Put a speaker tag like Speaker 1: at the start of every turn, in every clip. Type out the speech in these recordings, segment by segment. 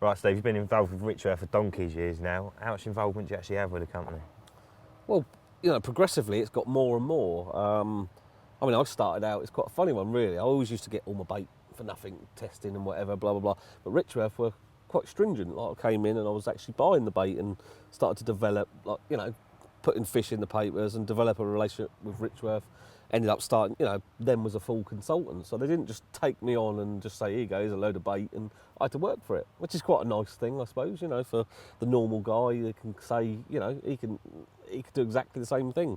Speaker 1: Right, Steve, you've been involved with Richworth for donkey's years now. How much involvement do you actually have with the company?
Speaker 2: Well, you know, progressively it's got more and more. I mean, I started out, it's quite a funny one really. I always used to get all my bait for nothing, testing and whatever, blah, blah, blah. But Richworth were quite stringent. Like, I came in and I was actually buying the bait and started to develop, like, you know, putting fish in the papers and develop a relationship with Richworth. Ended up starting, you know, them as a full consultant. So they didn't just take me on and just say, here you go, here's a load of bait, and I had to work for it, which is quite a nice thing, I suppose, you know, for the normal guy. They can say, you know, he can do exactly the same thing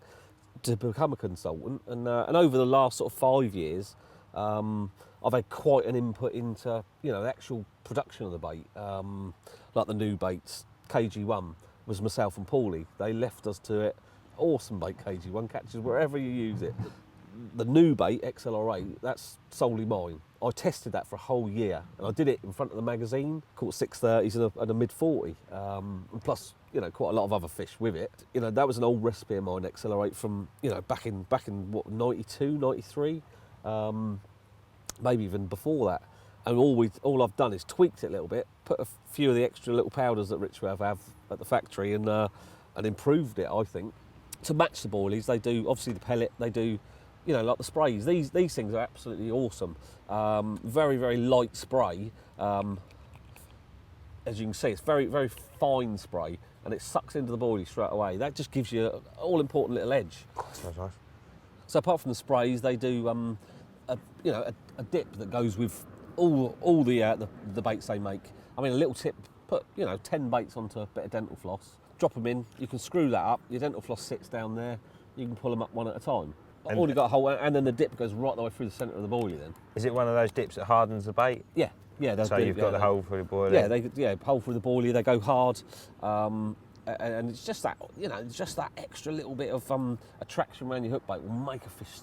Speaker 2: to become a consultant. And over the last sort of 5 years, I've had quite an input into, you know, the actual production of the bait. Like the new baits, KG1 was myself and Boilie. They left us to it. Awesome bait, KG1, catches wherever you use it. The new bait, XLR8, that's solely mine. I tested that for a whole year, and I did it in front of the magazine, caught 630s and a mid-40, and plus, you know, quite a lot of other fish with it. You know, that was an old recipe of mine, XLR8, from, you know, back in what, 92, 93, maybe even before that. And all I've done is tweaked it a little bit, put a few of the extra little powders that Richworth have at the factory, and improved it, I think. To match the boilies, they do, obviously the pellet, they do, you know, like the sprays. These things are absolutely awesome. Very, very light spray. As you can see, it's very, very fine spray, and it sucks into the boilie straight away. That just gives you an all-important little edge.
Speaker 1: That's nice.
Speaker 2: So apart from the sprays, they do, you know, a dip that goes with all the baits they make. I mean, a little tip, put, you know, 10 baits onto a bit of dental floss. Drop them in, you can screw that up, your dental floss sits down there, you can pull them up one at a time. I've already got a whole, and then the dip goes right the way through the centre of the boilie then.
Speaker 1: Is it one of those dips that hardens the bait?
Speaker 2: Yeah.
Speaker 1: So you've got the hole through the boilie?
Speaker 2: Yeah, hole through the boilie, they go hard, and it's just that, you know, it's just that extra little bit of attraction around your hook bait will make a fish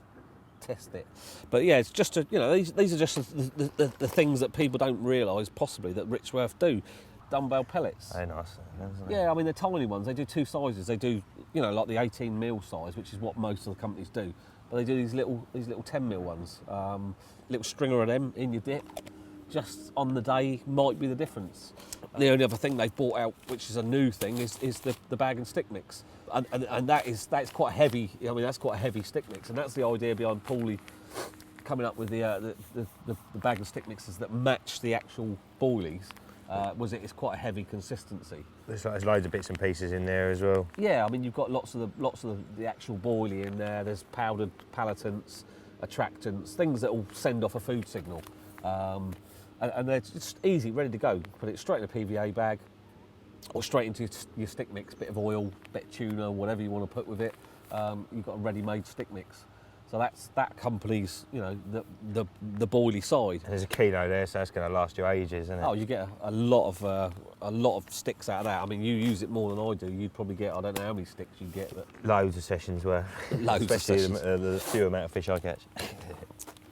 Speaker 2: test it. But yeah, it's just, you know, these are just the things that people don't realise possibly that Richworth do. Dumbbell pellets.
Speaker 1: Very nice, isn't it?
Speaker 2: Yeah, I mean, they're tiny ones. They do two sizes. They do, you know, like the 18mm size, which is what most of the companies do. But they do these little 10mm ones. Little stringer of them in your dip. Just on the day might be the difference. The only other thing they've brought out, which is a new thing, is the bag and stick mix. And that's quite heavy. I mean, that's quite a heavy stick mix. And that's the idea behind Boilie coming up with the bag and stick mixes that match the actual boilies. It's quite a heavy consistency.
Speaker 1: There's loads of bits and pieces in there as well.
Speaker 2: Yeah, I mean, you've got lots of the actual boilie in there. There's powdered palatants, attractants, things that will send off a food signal, and they're just easy, ready to go. Put it straight in a PVA bag, or straight into your stick mix. Bit of oil, bit of tuna, whatever you want to put with it. You've got a ready-made stick mix. So that's that company's, you know, the boilie side.
Speaker 1: And there's a kilo there, so that's going to last you ages, isn't it?
Speaker 2: Oh, you get a lot of sticks out of that. I mean, you use it more than I do. You'd probably get, I don't know how many sticks you get, but
Speaker 1: loads of sessions worth.
Speaker 2: Loads
Speaker 1: especially
Speaker 2: of sessions.
Speaker 1: The few amount of fish I catch.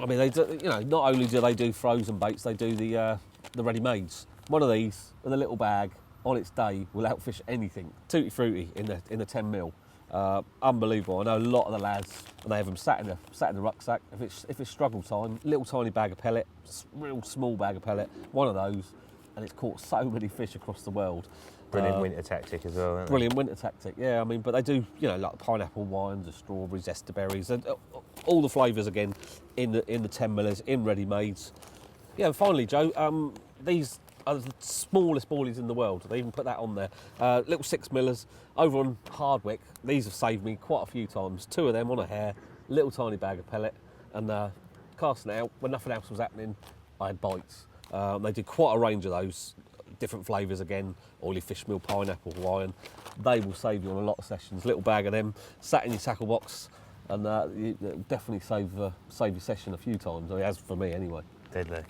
Speaker 2: I mean, they do, you know, not only do they do frozen baits, they do the ready-mades. One of these with a little bag on its day will outfish anything. Tutti frutti in the 10mm. Unbelievable. I know a lot of the lads, and they have them sat in the rucksack. If it's struggle time, little tiny bag of pellet, real small bag of pellet, one of those, and it's caught so many fish across the world.
Speaker 1: Brilliant winter tactic as well, isn't it?
Speaker 2: Brilliant winter tactic, yeah. I mean, but they do, you know, like pineapple wines, the strawberries, zester berries, and all the flavours again in the 10mm, in ready-mades. Yeah, and finally, Joe, these are the smallest boilies in the world. They even put that on there. Little 6mm over on Hardwick. These have saved me quite a few times. 2 of them on a hair, little tiny bag of pellet, and casting it out when nothing else was happening. I had bites. They did quite a range of those, different flavours again. Oily fish meal, pineapple, Hawaiian. They will save you on a lot of sessions. Little bag of them, sat in your tackle box, and you definitely save your session a few times. It has for me anyway.
Speaker 1: Deadly.